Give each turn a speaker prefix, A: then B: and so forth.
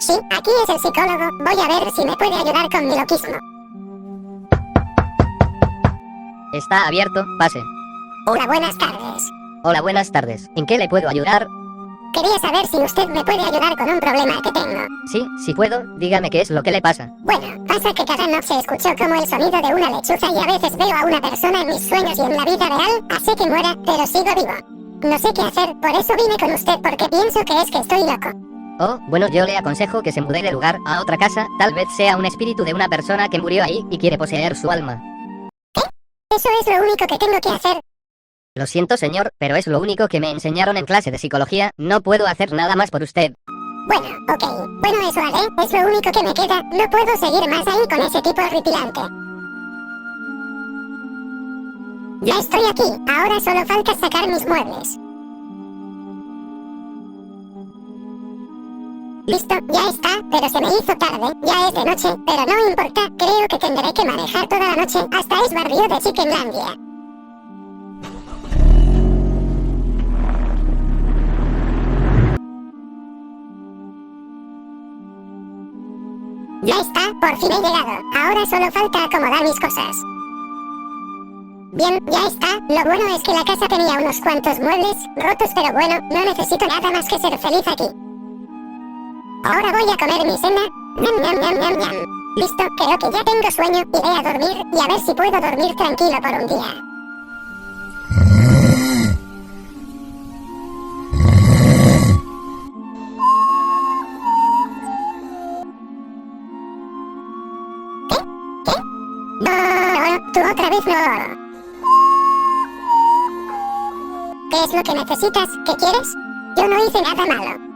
A: Sí, aquí es el psicólogo. Voy a ver si me puede ayudar con mi loquismo.
B: Está abierto, pase.
A: Hola, buenas tardes.
B: Hola, buenas tardes. ¿En qué le puedo ayudar?
A: Quería saber si usted me puede ayudar con un problema que tengo.
B: Sí, si puedo, dígame qué es lo que le pasa.
A: Bueno, pasa que cada noche escucho como el sonido de una lechuza y a veces veo a una persona en mis sueños y en la vida real, así que muera, pero sigo vivo. No sé qué hacer, por eso vine con usted porque pienso que es que estoy loco.
B: Oh, bueno, yo le aconsejo que se mude de lugar a otra casa, tal vez sea un espíritu de una persona que murió ahí y quiere poseer su alma.
A: Eso es lo único que tengo que hacer.
B: Lo siento, señor, pero es lo único que me enseñaron en clase de psicología, no puedo hacer nada más por usted.
A: Bueno, ok. Bueno, eso haré, es lo único que me queda, no puedo seguir más ahí con ese tipo horripilante. Ya estoy aquí, ahora solo falta sacar mis muebles. Listo, ya está, pero se me hizo tarde, ya es de noche, pero no importa, creo que tendré que manejar toda la noche hasta Esbarrio de Chickenlandia. Ya está, por fin he llegado, ahora solo falta acomodar mis cosas. Bien, ya está, lo bueno es que la casa tenía unos cuantos muebles, rotos pero bueno, no necesito nada más que ser feliz aquí. Ahora voy a comer mi cena. Ñam, ñam, ñam, ñam, ñam. Listo, creo que ya tengo sueño, iré a dormir y a ver si puedo dormir tranquilo por un día. ¿Qué? No, tú otra vez no. ¿Qué es lo que necesitas? ¿Qué quieres? Yo no hice nada malo.